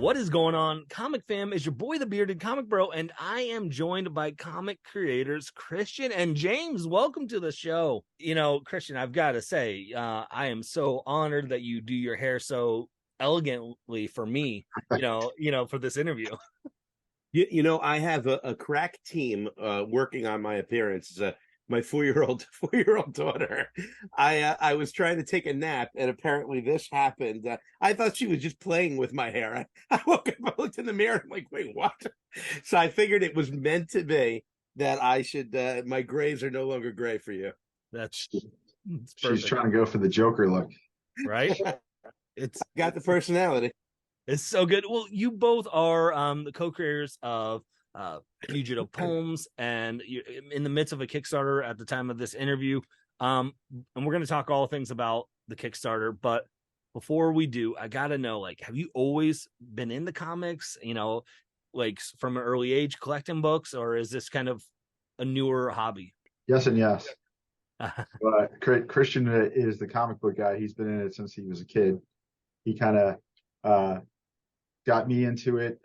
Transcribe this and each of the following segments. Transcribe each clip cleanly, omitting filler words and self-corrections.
What is going on, Comic Fam? Is your boy the Bearded Comic Bro, and I am joined by comic creators Christian and James. Welcome to the show. You know, Christian, I've got to say, I am so honored that you do your hair so elegantly for me. For this interview. I have a crack team working on my appearance. My four-year-old daughter. I was trying to take a nap, and apparently this happened. I thought she was just playing with my hair. I woke up, I looked in the mirror, I'm like, wait, what? So I figured it was meant to be that I should. My grays are no longer gray for you. She's trying to go for the Joker look, right? It's got the personality. It's so good. Well, you both are the co-creators of Fugitive Poems, and you're in the midst of a Kickstarter at the time of this interview. And we're going to talk all things about the Kickstarter. But before we do, I got to know, like, have you always been into comics, like from an early age collecting books, or is this kind of a newer hobby? Yes and yes. But Christian is the comic book guy. He's been in it since he was a kid. He kind of got me into it,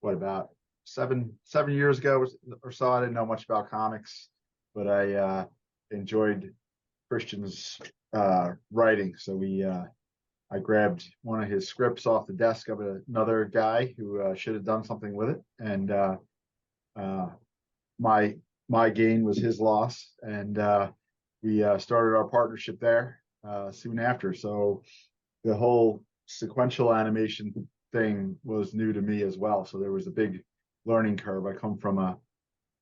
about 7 years ago or so. I didn't know much about comics, but I enjoyed Christian's writing. So I grabbed one of his scripts off the desk of another guy who should have done something with it, and my gain was his loss, and we started our partnership there soon after. So the whole sequential animation thing was new to me as well. So there was a big learning curve. I come from a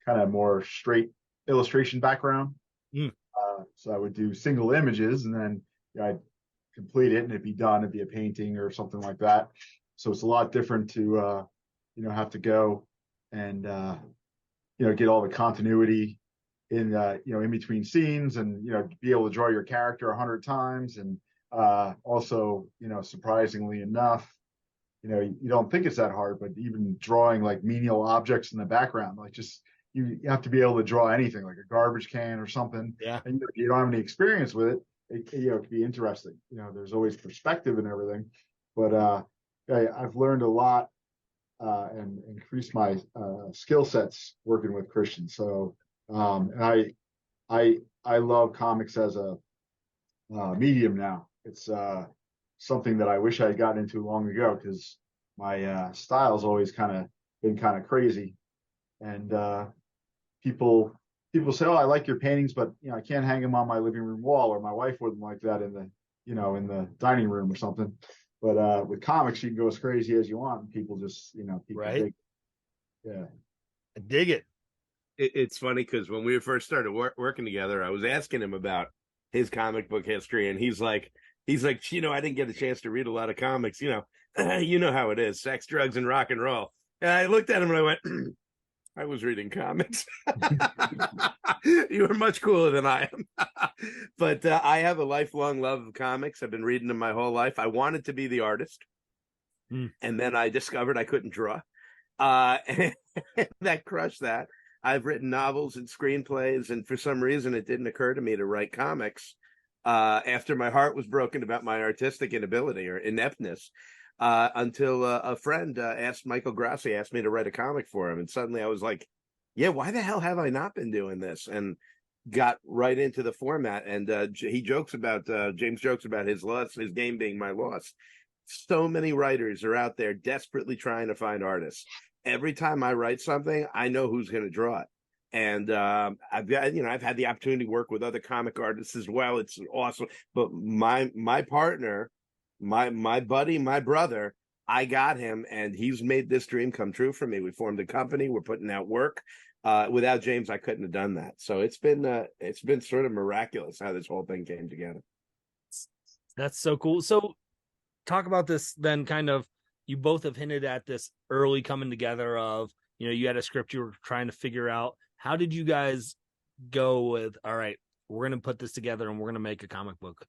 kind of more straight illustration background. So I would do single images, and then I'd complete it and it'd be done. It'd be a painting or something like that. So it's a lot different to, have to go and, get all the continuity in, in between scenes, and, be able to draw your character 100 times. And also, surprisingly enough, you don't think it's that hard, but even drawing like menial objects in the background, like just you have to be able to draw anything, like a garbage can or something. Yeah. And if you don't have any experience with it, it can be interesting. There's always perspective and everything, but I've learned a lot and increased my skill sets working with Christian. So and I love comics as a medium now. It's something that I wish I had gotten into long ago, because my style's always been kind of crazy, and people say, "Oh, I like your paintings, but I can't hang them on my living room wall," or my wife wouldn't like that in the in the dining room or something. But with comics, you can go as crazy as you want, and people just people right. dig it. Yeah, I dig it. It's funny because when we first started working together, I was asking him about his comic book history, and he's like, I didn't get a chance to read a lot of comics. You know how it is: sex, drugs, and rock and roll. And I looked at him and I went, I was reading comics. You were much cooler than I am. But I have a lifelong love of comics. I've been reading them my whole life. I wanted to be the artist. And then I discovered I couldn't draw. And that crushed that. I've written novels and screenplays, and for some reason it didn't occur to me to write comics after my heart was broken about my artistic inability or ineptness, until a friend Michael Grassi asked me to write a comic for him. And suddenly I was like, yeah, why the hell have I not been doing this? And got right into the format. And James jokes about his loss, his game being my loss. So many writers are out there desperately trying to find artists. Every time I write something, I know who's going to draw it. And I've had the opportunity to work with other comic artists as well. It's awesome. But my partner, my buddy, my brother, I got him, and he's made this dream come true for me. We formed a company. We're putting out work. Without James, I couldn't have done that. So it's been sort of miraculous how this whole thing came together. That's so cool. So talk about this then. Kind of, you both have hinted at this early coming together of, you had a script you were trying to figure out. How did you guys go with, all right, we're going to put this together and we're going to make a comic book?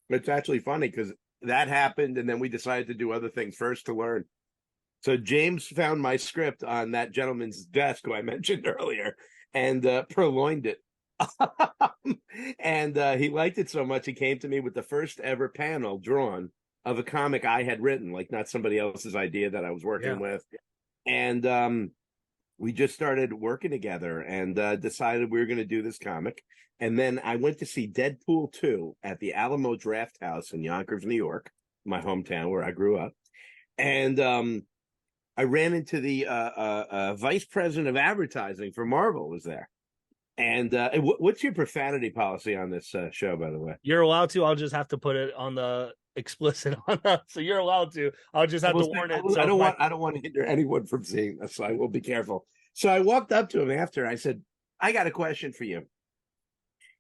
It's actually funny because that happened, and then we decided to do other things first to learn. So James found my script on that gentleman's desk who I mentioned earlier, and purloined it. And he liked it so much, he came to me with the first ever panel drawn of a comic I had written, like not somebody else's idea that I was working with. And we just started working together and decided we were going to do this comic. And then I went to see Deadpool 2 at the Alamo Draft House in Yonkers, New York, my hometown where I grew up. And I ran into the vice president of advertising for Marvel was there. And what's your profanity policy on this show, by the way? You're allowed to. I'll just have to put it on the explicit on that. So you're allowed to. I'll just have to warn it. I don't want to hinder anyone from seeing this, so I will be careful. So I walked up to him after. I said, I got a question for you.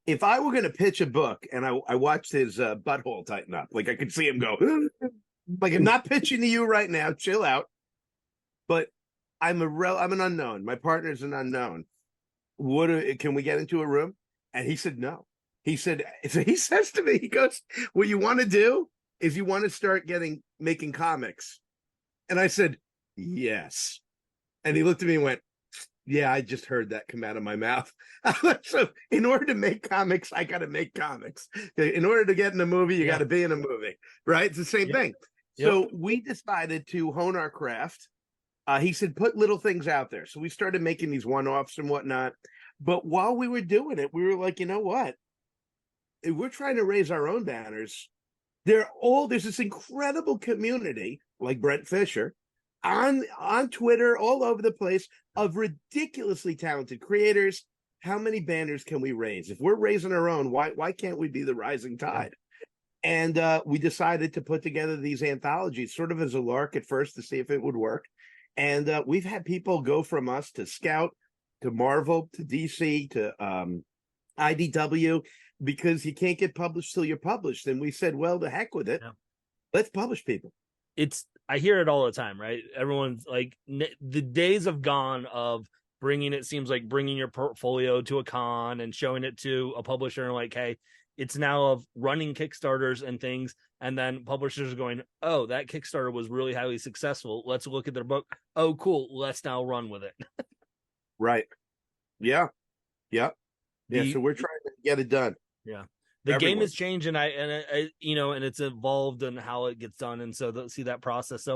If I were going to pitch a book and I watched his butthole tighten up, like I could see him go, like I'm not pitching to you right now, chill out. But I'm an unknown. My partner's an unknown. Can we get into a room? And he said, no. He said, so he says to me, he goes, what you want to do is you want to start making comics. And I said, yes. And he looked at me and went, yeah, I just heard that come out of my mouth. So in order to make comics, I got to make comics. In order to get in a movie, you got to be in a movie, right? It's the same thing. So we decided to hone our craft. He said, put little things out there. So we started making these one-offs and whatnot. But while we were doing it, we were like, you know what? If we're trying to raise our own banners, there's this incredible community like Brent Fisher on Twitter, all over the place, of ridiculously talented creators. How many banners can we raise? If we're raising our own, why can't we be the rising tide? And we decided to put together these anthologies sort of as a lark at first to see if it would work. And we've had people go from us to Scout, to Marvel, to DC, to IDW, because you can't get published till you're published. And we said, well, the heck with it. Yeah. Let's publish people. I hear it all the time, right? Everyone's like, the days have gone of bringing your portfolio to a con and showing it to a publisher and like, hey, it's now of running Kickstarters and things. And then publishers are going, oh, that Kickstarter was really highly successful. Let's look at their book. Oh, cool. Let's now run with it. Right. Yeah. So we're trying to get it done. Yeah. The game has changed and it's evolved and how it gets done. And so see that process.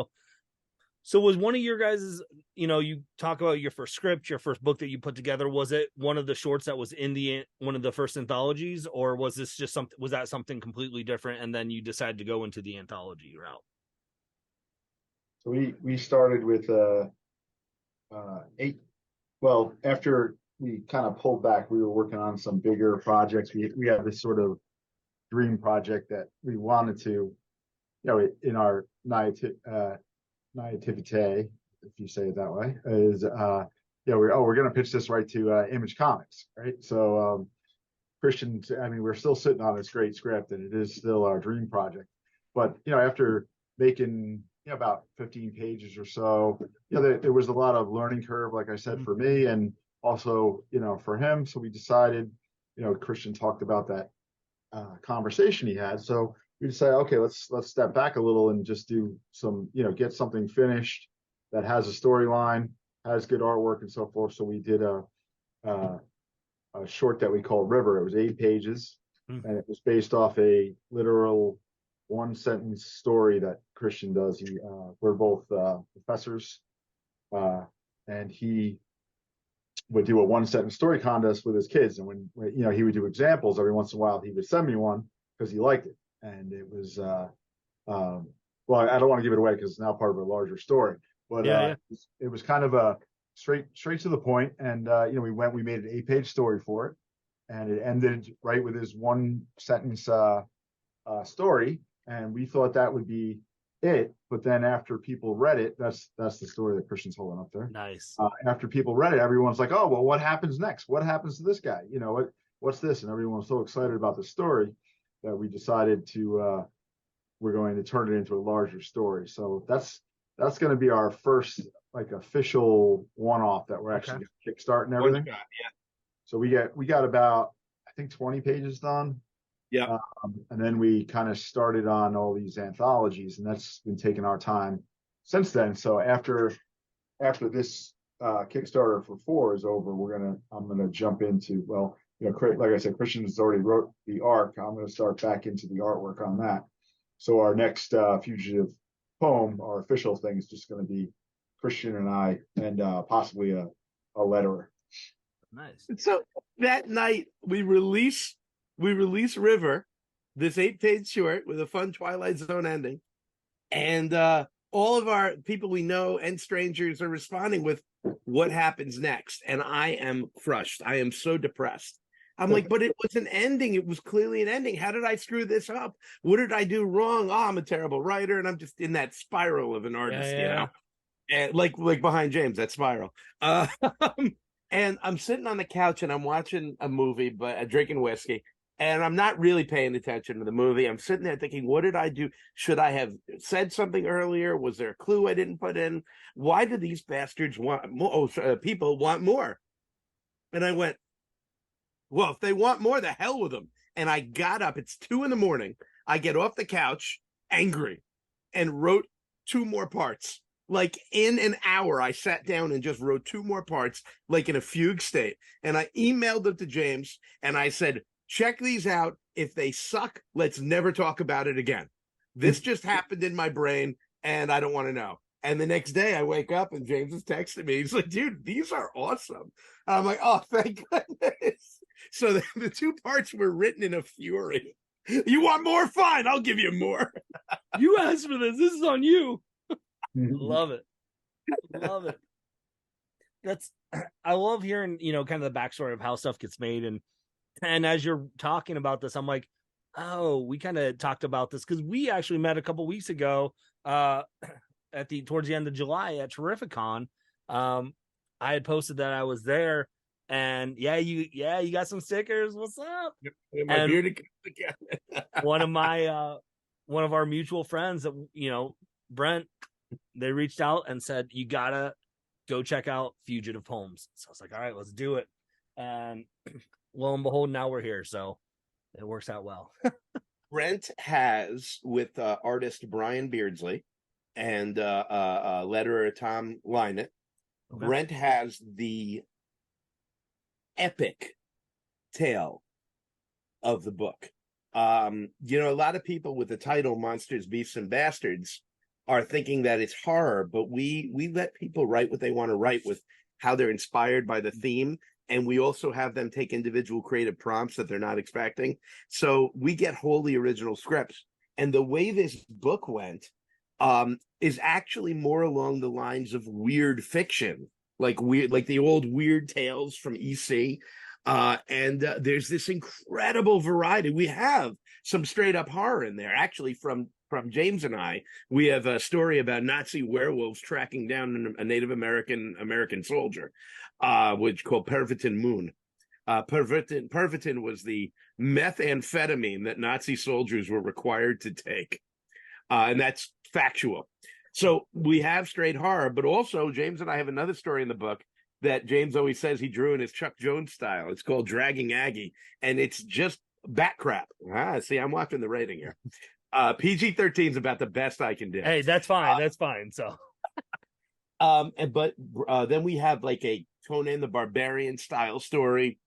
So was one of your guys's, you talk about your first script, your first book that you put together, was it one of the shorts that was in one of the first anthologies, or was this just was that something completely different? And then you decided to go into the anthology route? So we started with 8. Well, after we kind of pulled back, we were working on some bigger projects. We had this sort of dream project that we wanted to, in our naivete, if you say it that way, is we're going to pitch this right to Image Comics, right? So Christian, we're still sitting on this great script, and it is still our dream project. But after making about 15 pages or so, there was a lot of learning curve, like I said, for me, and also for him. So we decided, Christian talked about that conversation he had. So we decided, okay, let's step back a little and just do some, get something finished that has a storyline, has good artwork and so forth. So we did a short that we called River. It was 8 pages, and it was based off a literal 1-sentence story that Christian does. We're both professors, and he would do a 1-sentence story contest with his kids. And when he would do examples every once in a while, he would send me one because he liked it. And it was, well, I don't want to give it away because it's now part of a larger story, but it was kind of a straight to the point. And, we made an 8-page story for it, and it ended right with his 1-sentence story. And we thought that would be it. But then after people read it, that's the story that Christian's holding up there. Nice. After people read it, everyone's like, oh, well, what happens next? What happens to this guy? What's this? And everyone was so excited about the story that we decided to we're going to turn it into a larger story. So that's going to be our first official one-off that we're actually going to kickstart and everything. So we got about, I think, 20 pages done. Yeah. And then we kind of started on all these anthologies, and that's been taking our time since then. So after this Kickstarter for 4 is over, I'm gonna jump into, like I said, Christian has already wrote the arc. I'm gonna start back into the artwork on that. So our next fugitive poem, our official thing, is just going to be Christian and I, and possibly a letterer. Nice. So that night we release River, this 8-page short with a fun Twilight Zone ending, and all of our people we know and strangers are responding with what happens next, and I am crushed. I am so depressed. I'm like, but it was an ending. It was clearly an ending. How did I screw this up? What did I do wrong? Oh, I'm a terrible writer, and I'm just in that spiral of an artist, you know. And like behind James, that spiral. And I'm sitting on the couch and I'm watching a movie, but drinking whiskey, and I'm not really paying attention to the movie. I'm sitting there thinking, what did I do? Should I have said something earlier? Was there a clue I didn't put in? Why do these bastards want more? People want more. And I went, well, if they want more, the hell with them. And I got up. It's 2 a.m. I get off the couch, angry, and wrote 2 more parts. Like in an hour, I sat down and just wrote 2 more parts, like in a fugue state. And I emailed them to James, and I said, check these out. If they suck, let's never talk about it again. This just happened in my brain, and I don't want to know. And the next day, I wake up, and James is texting me. He's like, dude, these are awesome. I'm like, oh, thank goodness. So the 2 parts were written in a fury. You want more? Fine, I'll give you more. You asked for this. This is on you. Love it. Love it. I love hearing, kind of the backstory of how stuff gets made. And as you're talking about this, I'm like, oh, we kind of talked about this because we actually met a couple weeks ago towards the end of July at Terrificon. I had posted that I was there, and you got some stickers. What's up? My beard again. one of our mutual friends that Brent, they reached out and said, you gotta go check out Fugitive Poems. So I was like, all right, let's do it. And lo and behold, now we're here. So it works out well. Brent has, with artist Brian Beardsley and letterer Tom Lynott, okay. Brent has the epic tale of the book. A lot of people with the title Monsters, Beasts, and Bastards are thinking that it's horror, but we let people write what they want to write with how they're inspired by the theme, and we also have them take individual creative prompts that they're not expecting. So we get wholly original scripts. And the way this book went is actually more along the lines of weird fiction, like the old Weird Tales from EC. And there's this incredible variety. We have some straight up horror in there. Actually, from James and I, we have a story about Nazi werewolves tracking down a Native American soldier, which called Pervitin Moon. Pervitin was the methamphetamine that Nazi soldiers were required to take. And that's factual. So we have straight horror, but also James and I have another story in the book that James always says he drew in his Chuck Jones style. It's called Dragging Aggie, and it's just bat crap. See, I'm watching the rating here. PG-13 is about the best I can do. Hey, that's fine. That's fine. So, but then we have like a Conan the Barbarian style story.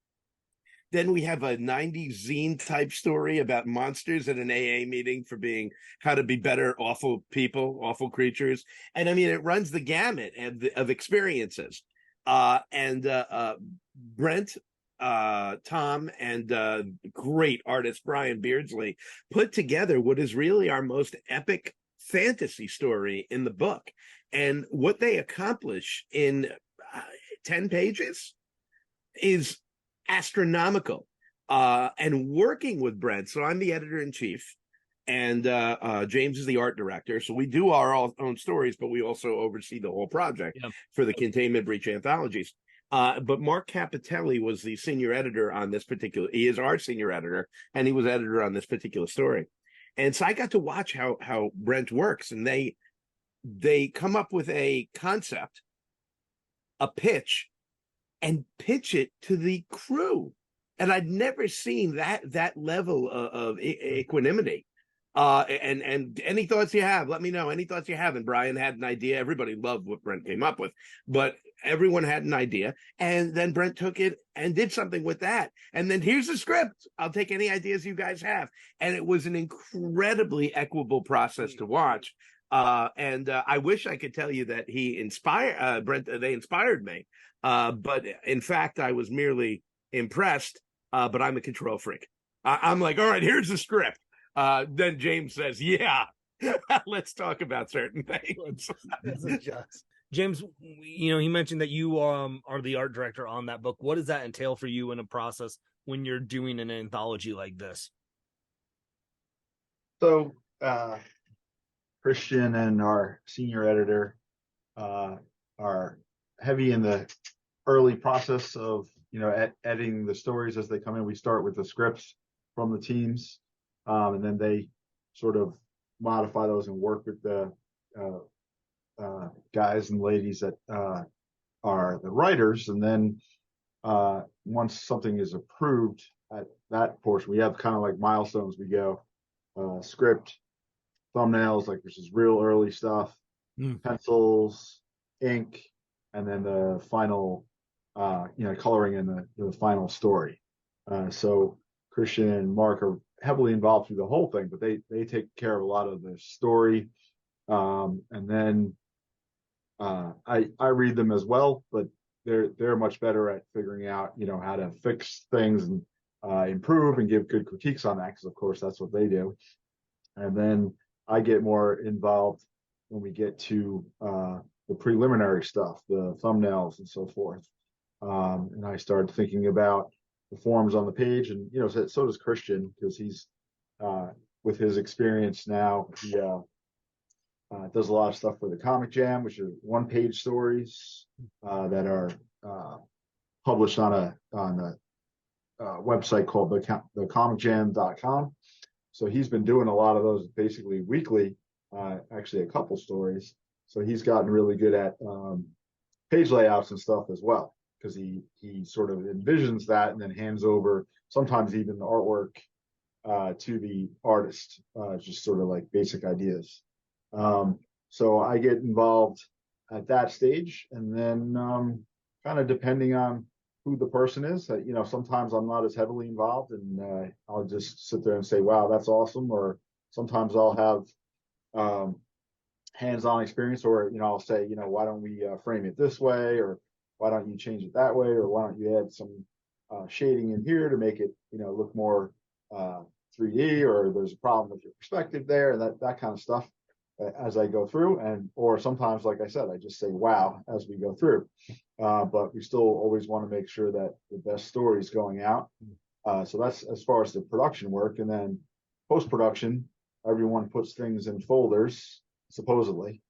Then we have a 90s zine type story about monsters at an AA meeting for being how to be better awful people, awful creatures. And I mean, it runs the gamut of experiences. Brent, Tom, and great artist Brian Beardsley put together what is really our most epic fantasy story in the book. And what they accomplish in 10 pages is astronomical. And working with Brent, so I'm the editor-in-chief, and James is the art director. So we do our own stories, but we also oversee the whole project for the Containment Breach anthologies. But Mark Capitelli was the senior editor on this particular. He is our senior editor, and he was editor on this particular story. And so I got to watch how Brent works, and they come up with a concept, a pitch, and pitch it to the crew. And I'd never seen that level of equanimity. And any thoughts you have, let me know. Any thoughts you have. And Brian had an idea. Everybody loved what Brent came up with, but everyone had an idea. And then Brent took it and did something with that. And then here's the script. I'll take any ideas you guys have. And it was an incredibly equitable process to watch. And I wish I could tell you that he inspired Brent. They inspired me. But in fact, I was merely impressed. But I'm a control freak. I'm like, all right, here's the script. Then James says, yeah, let's talk about certain things. James, he mentioned that you are the art director on that book. What does that entail for you in a process when you're doing an anthology like this? So Christian and our senior editor are heavy in the early process of editing the stories as they come in. We start with the scripts from the teams, and then they sort of modify those and work with the guys and ladies that are the writers. And then once something is approved at that portion, we have kind of like milestones. We go script, thumbnails, like this is real early stuff, pencils, ink, and then the final coloring in the final story. So Christian and Mark are heavily involved through the whole thing, but they take care of a lot of the story. And then I read them as well, but they're much better at figuring out how to fix things and improve and give good critiques on that, because of course that's what they do. And then I get more involved when we get to the preliminary stuff, the thumbnails and so forth. And I started thinking about the forms on the page, and so does Christian, because he's with his experience now, he does a lot of stuff for the Comic Jam, which are one-page stories that are published on a website called thecomicjam.com. So he's been doing a lot of those basically weekly, actually a couple stories. So he's gotten really good at page layouts and stuff as well, because he sort of envisions that and then hands over sometimes even the artwork to the artist, just sort of like basic ideas. So I get involved at that stage, and then kind of depending on who the person is, sometimes I'm not as heavily involved, and I'll just sit there and say, wow, that's awesome. Or sometimes I'll have hands-on experience, or I'll say, why don't we frame it this way, or why don't you change it that way, or why don't you add some shading in here to make it look more 3D, or there's a problem with your perspective there, and that kind of stuff as I go through. Or sometimes, like I said, I just say wow as we go through, but we still always want to make sure that the best story is going out. So that's as far as the production work. And then post-production, everyone puts things in folders, supposedly.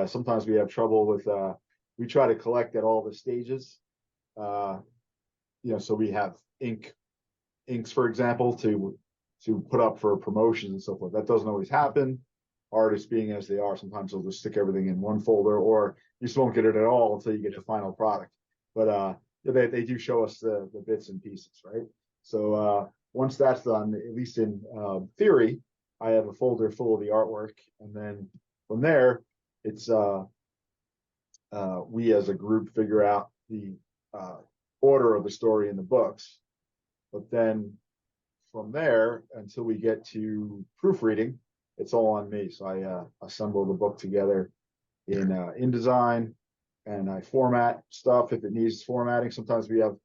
Sometimes we have trouble with we try to collect at all the stages. So we have inks, for example, to put up for promotions and so forth. That doesn't always happen. Artists being as they are, sometimes they'll just stick everything in one folder, or you just won't get it at all until you get the final product. But they do show us the bits and pieces, right? So once that's done, at least in theory, I have a folder full of the artwork, and then from there, it's we as a group figure out the order of the story in the books. But then from there, until we get to proofreading, it's all on me. So I assemble the book together in InDesign, and I format stuff if it needs formatting. Sometimes we have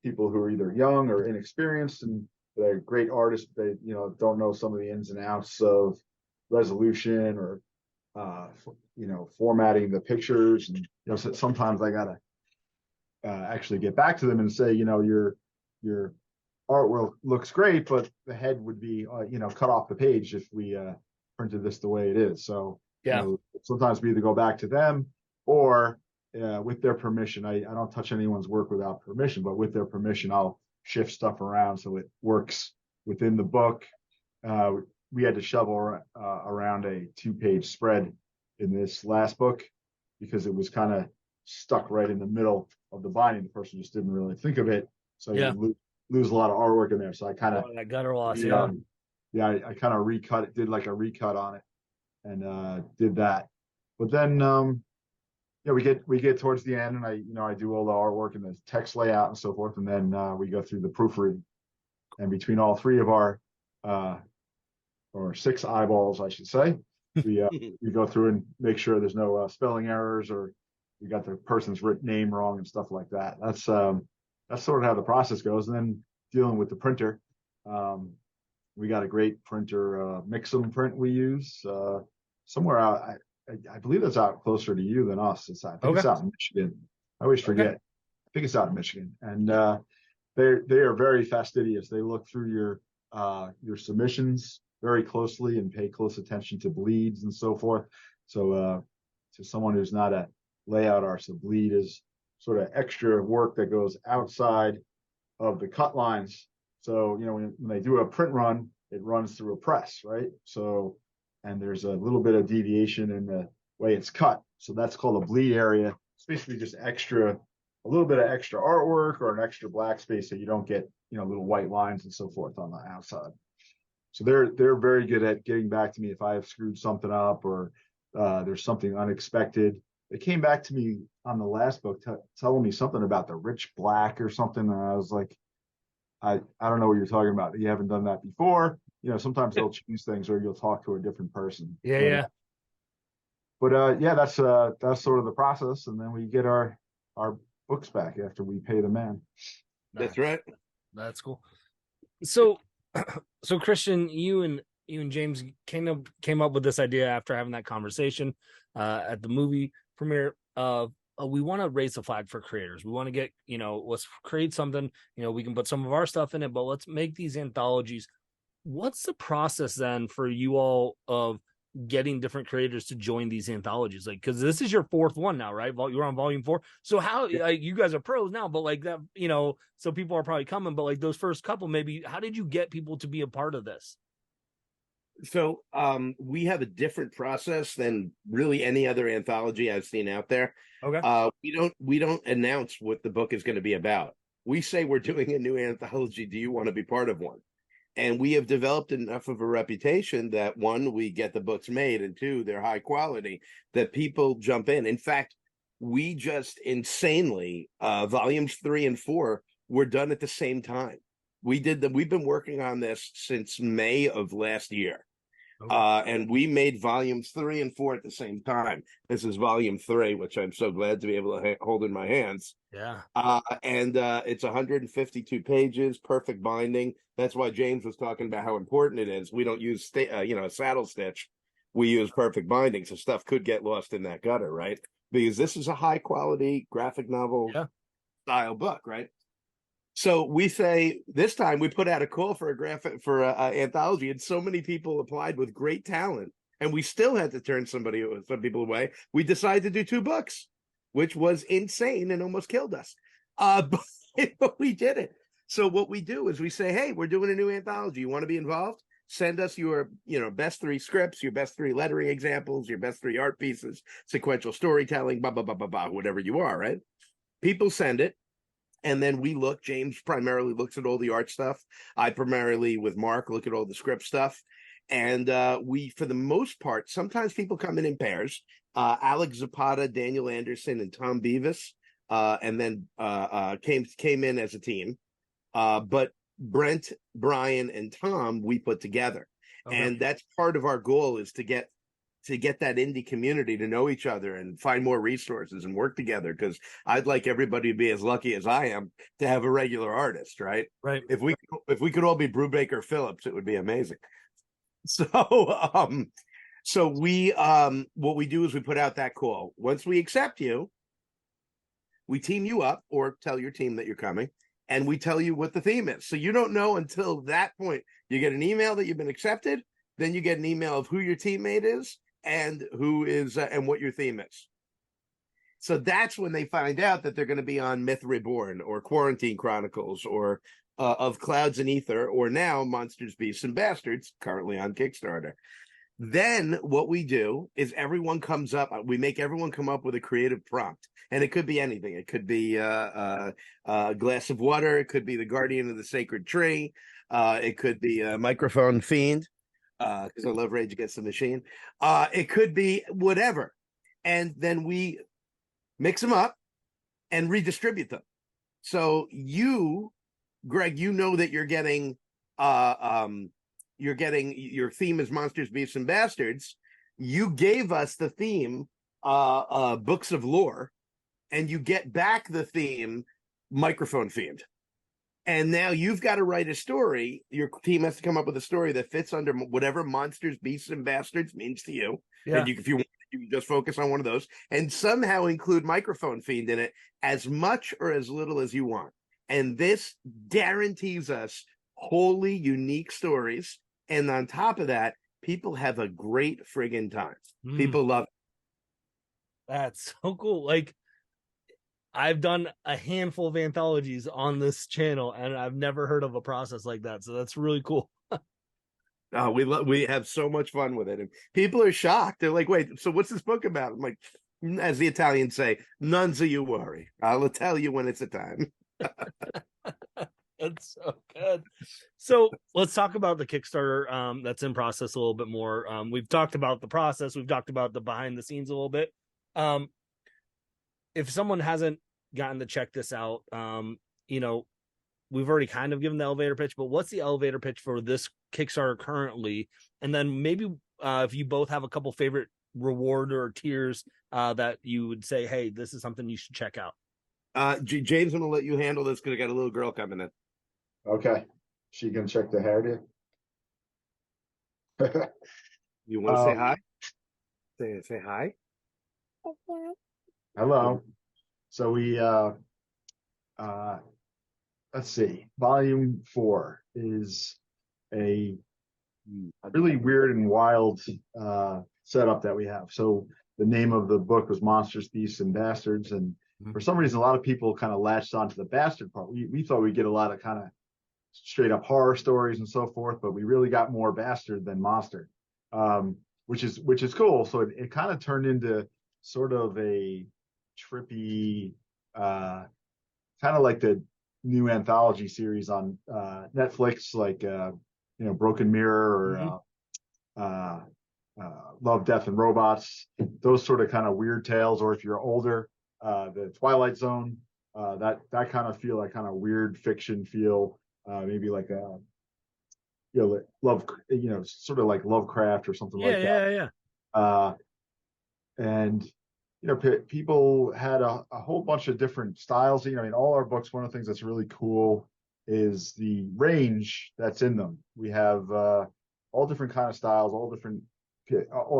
people who are either young or inexperienced, and they're great artists, but they don't know some of the ins and outs of resolution or formatting the pictures. And so sometimes I gotta actually get back to them and say, your artwork looks great, but the head would be cut off the page if we printed this the way it is. So sometimes we either go back to them, or with their permission. I don't touch anyone's work without permission, but with their permission, I'll shift stuff around so it works within the book. We had to shovel around a 2-page spread in this last book because it was kind of stuck right in the middle of the binding. The person just didn't really think of it, so you lose a lot of artwork in there. So I kind of that gutter loss, yeah, I kind of recut it, did like a recut on it, and did that. But then yeah, we get towards the end, and I do all the artwork and the text layout and so forth, and then we go through the proofreading. And between all three of our or six eyeballs, I should say, we go through and make sure there's no spelling errors or you got the person's name wrong and stuff like that. That's sort of how the process goes. And then dealing with the printer, we got a great printer, Mixam print we use somewhere out. I believe it's out closer to you than us. I think it's out in Michigan. I always forget. I think it's out in Michigan, and they are very fastidious. They look through your submissions very closely and pay close attention to bleeds and so forth. So to someone who's not a layout artist, a bleed is sort of extra work that goes outside of the cut lines. So when they do a print run, it runs through a press, right? So and there's a little bit of deviation in the way it's cut. So that's called a bleed area. It's basically just a little bit of extra artwork or an extra black space so you don't get, little white lines and so forth on the outside. So they're very good at getting back to me if I have screwed something up or there's something unexpected. They came back to me on the last book telling me something about the rich black or something. And I was like, I don't know what you're talking about. You haven't done that before. Sometimes they'll choose things or you'll talk to a different person. Yeah. But yeah, that's sort of the process. And then we get our books back after we pay the man. That's right. That's cool. So Christian, you and James came up with this idea after having that conversation at the movie premiere of we want to raise the flag for creators. We want to get, let's create something, we can put some of our stuff in it, but let's make these anthologies. What's the process then for you all of getting different creators to join these anthologies? Like, because this is your fourth one now, right? You're on volume 4. So how you guys are pros now, but like that, so people are probably coming, but like those first couple, maybe how did you get people to be a part of this? So we have a different process than really any other anthology I've seen out there. Okay. We don't announce what the book is going to be about. We say we're doing a new anthology. Do you want to be part of one? And we have developed enough of a reputation that one, we get the books made, and two, they're high quality, that people jump in. In fact, we just insanely, volumes 3 and 4 were done at the same time. We've been working on this since May of last year. Okay. And we made volumes 3 and 4 at the same time. This is volume 3, which I'm so glad to be able to hold in my hands. Yeah. And it's 152 pages, perfect binding. That's why James was talking about how important it is. We don't use, saddle stitch. We use perfect binding, so stuff could get lost in that gutter, right? Because this is a high quality graphic novel style book, right? So we say this time we put out a call for a anthology, and so many people applied with great talent, and we still had to turn some people away. We decided to do 2 books, which was insane and almost killed us. But we did it. So what we do is we say, hey, we're doing a new anthology. You want to be involved? Send us your, best 3 scripts, your best 3 lettering examples, your best 3 art pieces, sequential storytelling, blah, blah, blah, blah, blah, whatever you are, right? People send it. And then we look, James primarily looks at all the art stuff. I primarily, with Mark, look at all the script stuff. And we, for the most part, sometimes people come in pairs. Alex Zapata, Daniel Anderson, and Tom Beavis, and then came in as a team. But Brent, Brian, and Tom, we put together. Okay. And that's part of our goal, is to get that indie community to know each other and find more resources and work together, because I'd like everybody to be as lucky as I am to have a regular artist, right? Right. If we could all be Brubaker Phillips, it would be amazing. So so we what we do is we put out that call. Once we accept you, we team you up, or tell your team that you're coming, and we tell you what the theme is. So you don't know until that point. You get an email that you've been accepted, then you get an email of who your teammate is, and who is and what your theme is. So that's when they find out that they're going to be on Myth Reborn or Quarantine Chronicles or Of Clouds and Ether, or now Monsters, Beasts, and Bastards, currently on Kickstarter. Then what we do is we make everyone come up with a creative prompt. And it could be anything. It could be a glass of water. It could be the guardian of the sacred tree. It could be a Microphone Fiend, because I love Rage Against the Machine. It could be whatever. And then we mix them up and redistribute them. So you, Greg, you know that you're getting your theme is Monsters, Beasts, and Bastards. You gave us the theme, Books of Lore, and you get back the theme, Microphone Fiend. And now you've got to write a story. Your team has to come up with a story that fits under whatever Monsters, Beasts, and Bastards means to you. Yeah. And if you want, you can just focus on one of those and somehow include Microphone Fiend in it as much or as little as you want. And this guarantees us wholly unique stories. And on top of that, people have a great friggin' time. People love it. That's so cool. Like, I've done a handful of anthologies on this channel, and I've never heard of a process like that. So that's really cool. We have so much fun with it, and people are shocked. They're like, "Wait, so what's this book about?" I'm like, as the Italians say, "None of you worry. I'll tell you when it's a time." That's so good. So let's talk about the Kickstarter that's in process a little bit more. We've talked about the process. We've talked about the behind the scenes a little bit. If someone hasn't gotten to check this out, we've already kind of given the elevator pitch, but what's the elevator pitch for this Kickstarter currently? And then maybe if you both have a couple favorite reward or tiers that you would say, hey, this is something you should check out. James, I'm going to let you handle this because I got a little girl coming in. Okay. She can check the hair, dude. You want to say hi? Say hi. Hello. So we let's see. Volume 4 is a really weird and wild setup that we have. So the name of the book was Monsters, Beasts, and Bastards, and for some reason, a lot of people kind of latched onto the bastard part. We thought we'd get a lot of kind of straight up horror stories and so forth, but we really got more bastard than monster, which is cool. So it kind of turned into sort of a trippy, kind of like the new anthology series on Netflix, like Broken Mirror or Love, Death, and Robots. Those sort of kind of weird tales, or if you're older, the Twilight Zone, that kind of feel, like kind of weird fiction feel, maybe like a love, sort of like Lovecraft or something like that. And people had a whole bunch of different styles. In all our books, one of the things that's really cool is the range that's in them. We have all different kind of styles, all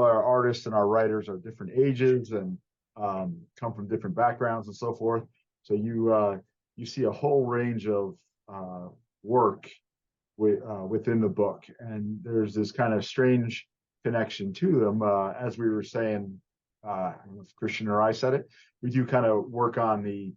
our artists and our writers are different ages and come from different backgrounds and so forth. So you see a whole range of work within the book, and there's this kind of strange connection to them. As we were saying, I don't know if Christian or I said it, we do kind of work on the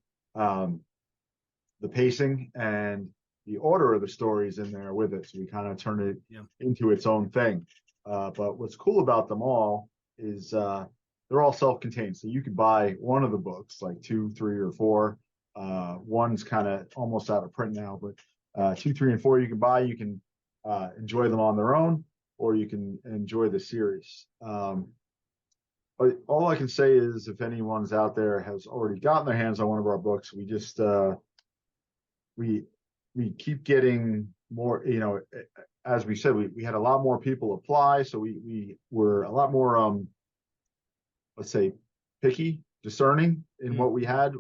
pacing and the order of the stories in there with it. So we kind of turn it into its own thing. But what's cool about them all is they're all self-contained. So you could buy one of the books, like 2, 3, or 4. One's kind of almost out of print now, but 2, 3, and 4 you can buy. You can enjoy them on their own, or you can enjoy the series. But all I can say is, if anyone's out there has already gotten their hands on one of our books, we just we keep getting more. As we said, we had a lot more people apply, so we were a lot more let's say picky, discerning in what we had.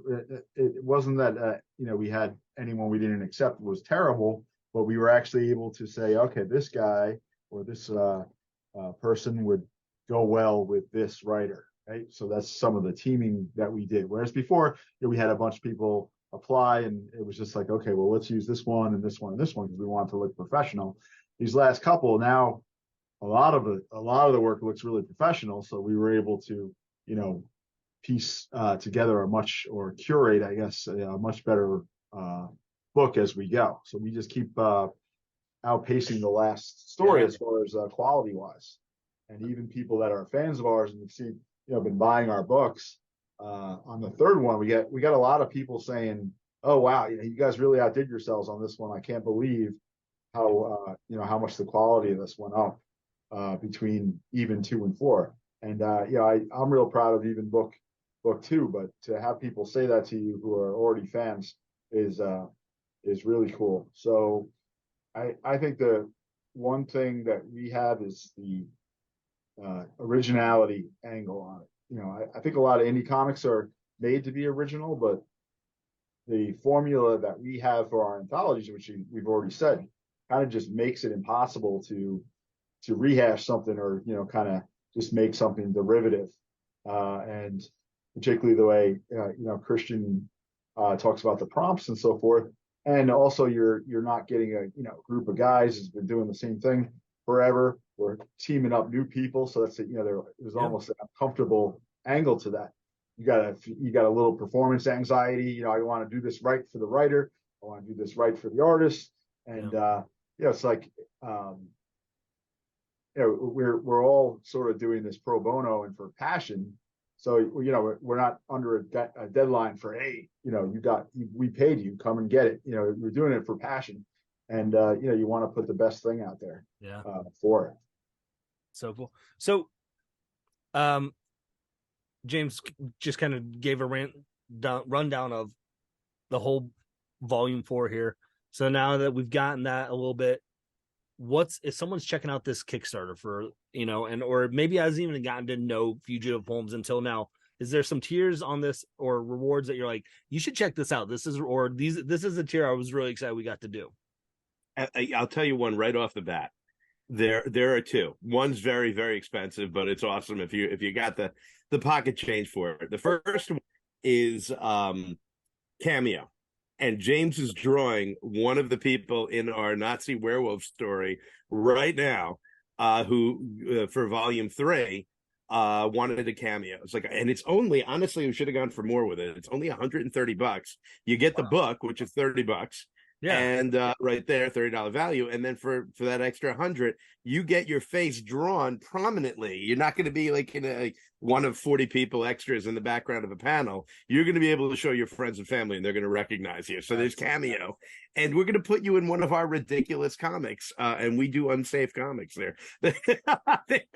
It wasn't that we had anyone we didn't accept was terrible, but we were actually able to say, okay, this guy or this person would go well with this writer, right? So that's some of the teaming that we did. Whereas before, we had a bunch of people apply, and it was just like, okay, well, let's use this one and this one and this one because we want to look professional. These last couple, now a lot of the work looks really professional, so we were able to piece together curate, I guess, a much better book as we go. So we just keep outpacing the last story as far as quality wise. And even people that are fans of ours and you've seen, been buying our books. On the third one, we got a lot of people saying, "Oh wow, you guys really outdid yourselves on this one. I can't believe how how much the quality of this went up between even 2 and 4. And I'm real proud of even book 2, but to have people say that to you who are already fans is really cool. So I think the one thing that we have is the originality angle on it. I think a lot of indie comics are made to be original, but the formula that we have for our anthologies, which we've already said, kind of just makes it impossible to rehash something or kind of just make something derivative. And particularly the way Christian talks about the prompts and so forth. And also you're not getting a group of guys who's been doing the same thing forever. We're teaming up new people, so that's there's almost a comfortable angle to that. You got a little performance anxiety. I want to do this right for the writer. I want to do this right for the artist. And it's like we're all sort of doing this pro bono and for passion. So we're not under a deadline for, hey, we paid you, come and get it. We're doing it for passion, and you want to put the best thing out there. For it. So cool. So, James just kind of gave a rundown of the whole volume 4 here. So now that we've gotten that a little bit, if someone's checking out this Kickstarter for, or maybe hasn't even gotten to know Fugitive Poems until now, is there some tiers on this or rewards that you're like, you should check this out? This is a tier I was really excited we got to do. I'll tell you one right off the bat. There are 2. One's very, very expensive, but it's awesome if you got the pocket change for it. The first one is Cameo. And James is drawing one of the people in our Nazi werewolf story right now, who for volume 3 wanted a cameo. It's like, and it's only, honestly, we should have gone for more with it. It's only $130. You get the book, which is $30. Yeah. And right there, $30 value. And then for that extra 100, you get your face drawn prominently. You're not going to be like in one of 40 people extras in the background of a panel. You're going to be able to show your friends and family, and they're going to recognize you. So there's Cameo. And we're going to put you in one of our ridiculous comics. And we do unsafe comics there. There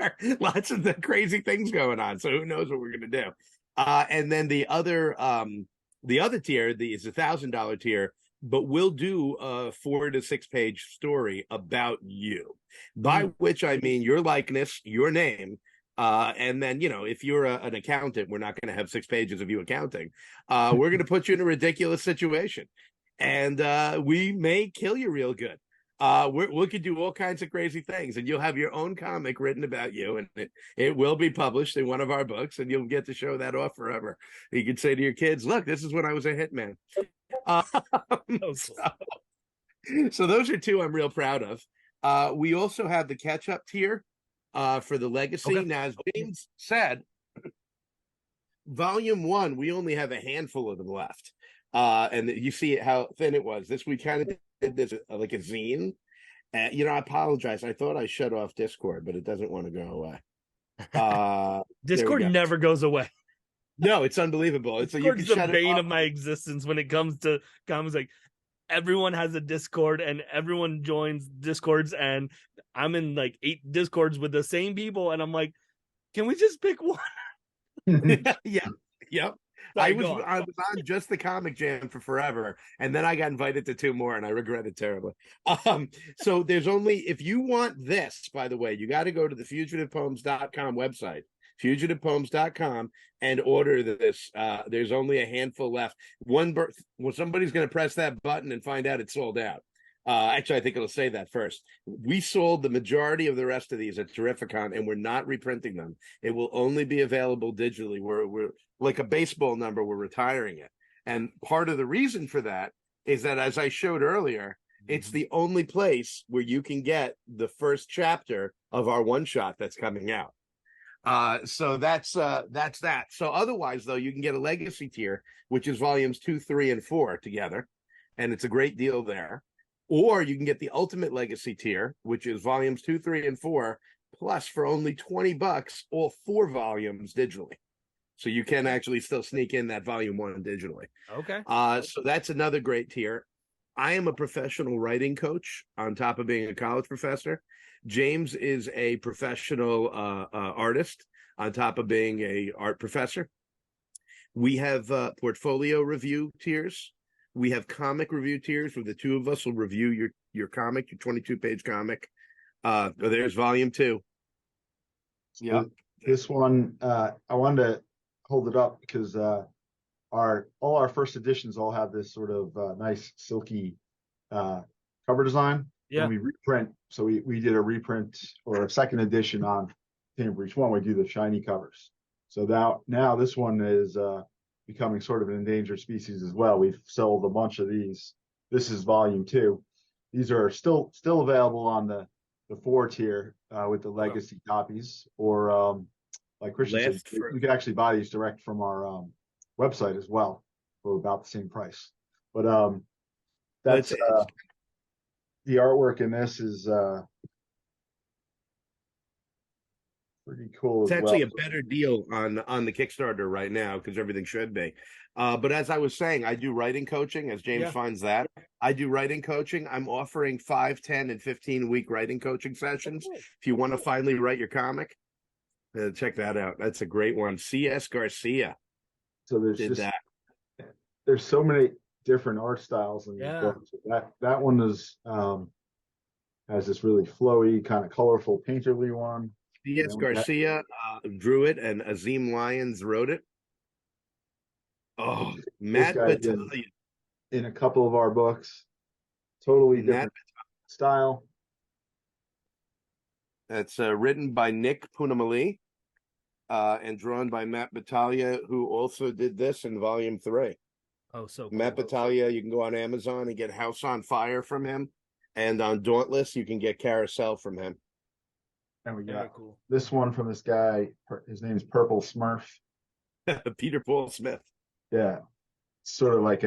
are lots of the crazy things going on. So who knows what we're going to do. And then the other tier is $1,000 tier. But we'll do a 4 to 6 page story about you, by which I mean your likeness, your name. And then, if you're an accountant, we're not going to have 6 pages of you accounting. We're going to put you in a ridiculous situation, and we may kill you real good. We could do all kinds of crazy things, and you'll have your own comic written about you, and it will be published in one of our books, and you'll get to show that off forever. You can say to your kids, look, this is when I was a hitman. So those are 2 I'm real proud of. We also have the catch-up tier for the legacy. Okay. Now, as James said, volume 1, we only have a handful of them left. And you see how thin it was. We kind of did this like a zine. I apologize. I thought I shut off Discord, but it doesn't want to go away. Discord never goes away. No, it's unbelievable. It's the bane of my existence when it comes to comics. Like, everyone has a Discord and everyone joins Discords, and I'm in like 8 Discords with the same people, and I'm like, can we just pick one? Yeah. Yep. I was on just the Comic Jam for forever, and then I got invited to 2 more, and I regret it terribly. So there's only, if you want this, by the way, you got to go to the fugitivepoems.com website, fugitivepoems.com, and order this. There's only a handful left. Somebody's going to press that button and find out it's sold out. Actually, I think it'll say that first. We sold the majority of the rest of these at Terrificon, and we're not reprinting them. It will only be available digitally. We're like a baseball number, we're retiring it. And part of the reason for that is that, as I showed earlier, it's the only place where you can get the first chapter of our one-shot that's coming out. So that's that. So otherwise, though, you can get a legacy tier, which is volumes 2, 3, and 4 together, and it's a great deal there. Or you can get the ultimate legacy tier, which is volumes 2, 3, and 4, plus for only $20, all 4 volumes digitally. So you can actually still sneak in that volume 1 digitally. Okay. So that's another great tier. I am a professional writing coach on top of being a college professor. James is a professional artist on top of being a art professor. We have portfolio review tiers. We have comic review tiers where the two of us will review your comic, your 22-page comic. There's volume 2. Yeah. This one, I wanted to hold it up because all our first editions all have this sort of nice silky cover design. Yeah. And we reprint. So we did a reprint or a second edition on Containment Breach 1. We do the shiny covers. So now this one is becoming sort of an endangered species as well. We've sold a bunch of these. This is volume 2. These are still available on the 4 tier with the legacy copies, or like Christian said, you can actually buy these direct from our website as well for about the same price. But that's the artwork in this is pretty cool. It's actually a better deal on the Kickstarter right now because everything should be. But as I was saying, I do writing coaching, as James finds that. I do writing coaching. I'm offering 5, 10, and 15-week writing coaching sessions. If you want to finally write your comic, check that out. That's a great one. C.S. Garcia. So there's so many different art styles in the book. That one is has this really flowy, kind of colorful, painterly one. C.S. Garcia drew it, and Azim Lyons wrote it. Oh, Matt Battaglia. In a couple of our books. Totally different style. That's written by Nick Punamali and drawn by Matt Battaglia, who also did this in volume 3. Oh, so cool. Matt Battaglia, you can go on Amazon and get House on Fire from him. And on Dauntless, you can get Carousel from him. And we got this one from this guy. His name's Purple Smurf. Peter Paul Smith. Yeah. Sort of like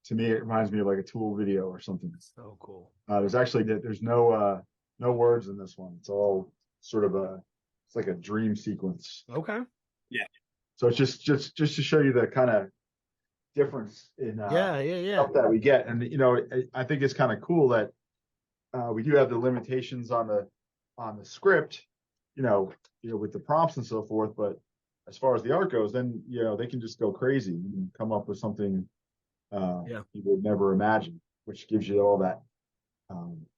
to me, it reminds me of like a Tool video or something. So cool. There's no words in this one. It's all sort of it's like a dream sequence. Okay. Yeah. So it's just to show you the kind of difference in stuff that we get. And, I think it's kind of cool that we do have the limitations on the script, with the prompts and so forth. But as far as the art goes, then, they can just go crazy and come up with something you would never imagine, which gives you all that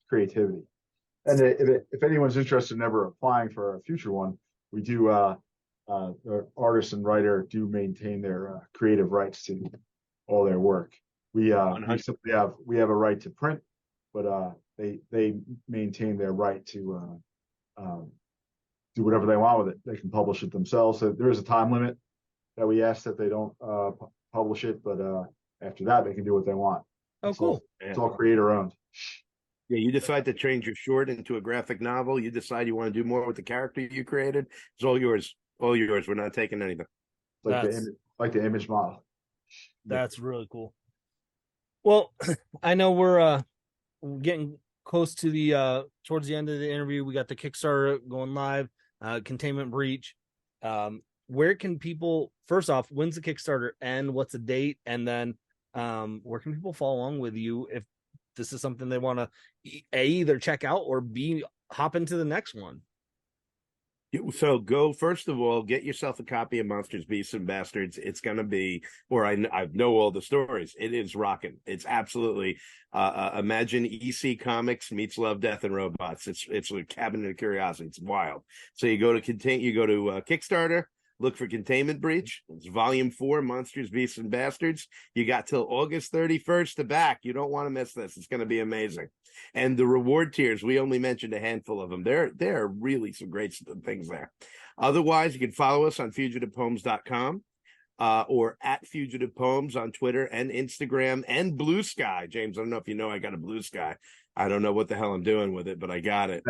creativity. And if anyone's interested in ever applying for a future one, we do, the artist and writer do maintain their creative rights to all their work. We simply have a right to print, but they maintain their right to do whatever they want with it. They can publish it themselves. So there is a time limit that we ask that they don't publish it, but after that they can do what they want. Oh, cool. It's all creator owned. Yeah, you decide to change your short into a graphic novel. You decide you want to do more with the character you created. It's all yours. All yours. We're not taking anything. Like the image model. That's really cool. Well, I know we're getting close to the towards the end of the interview. We got the Kickstarter going live, Containment Breach. Where can people, first off, when's the Kickstarter end? What's the date? And then where can people follow along with you if this is something they want to either check out or B, hop into the next one? So go, first of all, get yourself a copy of Monsters, Beasts, and Bastards. It's going to be, or I know all the stories. It is rocking. It's absolutely, imagine EC Comics meets Love, Death, and Robots. It's a cabinet of curiosity. It's wild. So you go to Kickstarter, look for Containment Breach. It's volume 4, Monsters, Beasts, and Bastards. You got till August 31st to back. You don't want to miss this. It's going to be amazing. And the reward tiers, we only mentioned a handful of them. There are really some great things there. Otherwise, you can follow us on fugitivepoems.com or at Fugitive Poems on Twitter and Instagram and Blue Sky. James, I don't know if you know I got a Blue Sky. I don't know what the hell I'm doing with it, but I got it.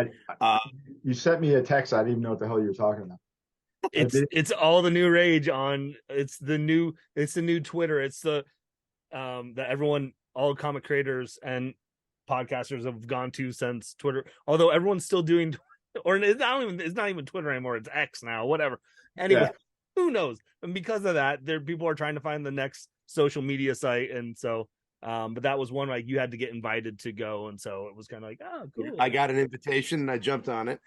You sent me a text. I didn't even know what the hell you were talking about. It's all the new rage on. It's the new Twitter. It's the that everyone, all comic creators and podcasters have gone to since Twitter. Although everyone's still doing, or it's not even Twitter anymore. It's X now. Whatever. Anyway, who knows? And because of that, people are trying to find the next social media site, and so But that was one like you had to get invited to go, and so it was kind of like, oh, cool. I got an invitation and I jumped on it.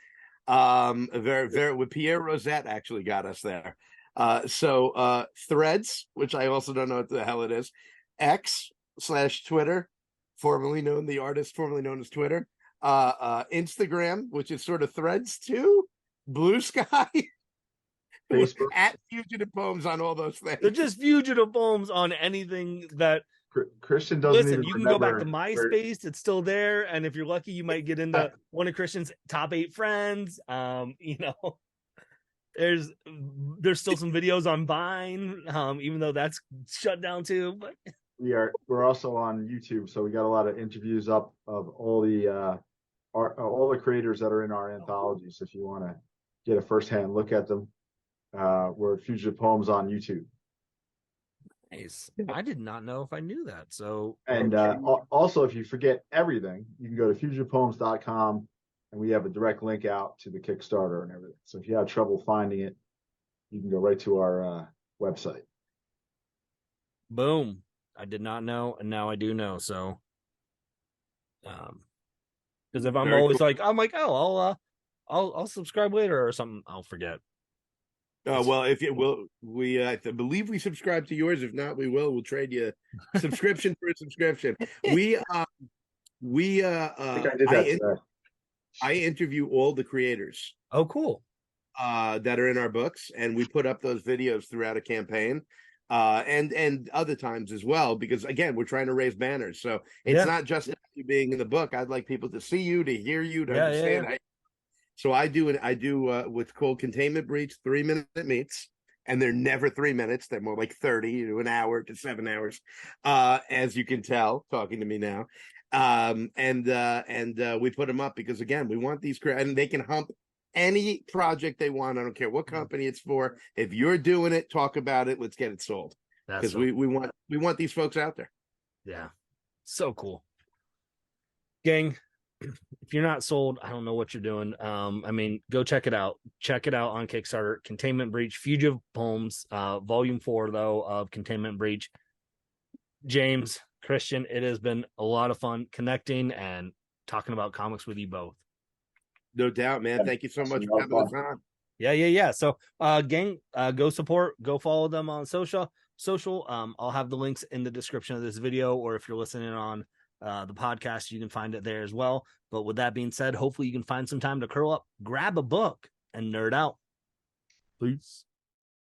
Very with Pierre Rosette actually got us there. Threads, which I also don't know what the hell it is, X/Twitter, formerly known the artist formerly known as Twitter, Instagram, which is sort of Threads too, Blue Sky, Facebook. at Fugitive Poems on all those things. They're just Fugitive Poems on anything that. Christian doesn't Listen, even you can go back to remember MySpace; it's still there, and if you're lucky, you might get into one of Christian's top 8 friends. There's still some videos on Vine, even though that's shut down too. But we're also on YouTube, so we got a lot of interviews up of all the creators that are in our anthology. So if you want to get a firsthand look at them, we're Fugitive Poems on YouTube. nice. I did not know if I knew that. So And also, if you forget everything, you can go to fugitivepoems.com, and we have a direct link out to the Kickstarter and everything. So if you have trouble finding it, you can go right to our website. boom. I did not know, and now I do know. So, because if I'm Very always cool. like, I'm like, oh, I'll subscribe later or something, I'll forget. Well, if it will, I believe we subscribe to yours. If not, we'll trade you a subscription for a subscription. I think I did that today. I interview all the creators Oh, cool. that are in our books, and we put up those videos throughout a campaign, and other times as well, because again, we're trying to raise banners. So it's not just you being in the book. I'd like people to see you, to hear you, to understand. So I do what's called Containment Breach 3-minute meets, and they're never 3 minutes. They're more like 30 to an hour to 7 hours, as you can tell talking to me now. We put them up because again, we want these and they can hump any project they want. I don't care what company it's for. If you're doing it, talk about it. Let's get it sold, because we want these folks out there. Yeah, so cool, gang. If you're not sold, I don't know what you're doing. I mean, go check it out. Check it out on Kickstarter. Containment Breach, Fugitive Poems, Volume 4 though of Containment Breach. James, Christian, it has been a lot of fun connecting and talking about comics with you both. No doubt, man. Thank you so much for having us on. Yeah. So, gang, go support, go follow them on social. I'll have the links in the description of this video, or if you're listening on the podcast, you can find it there as well. But with that being said, hopefully you can find some time to curl up, grab a book, and nerd out. Peace.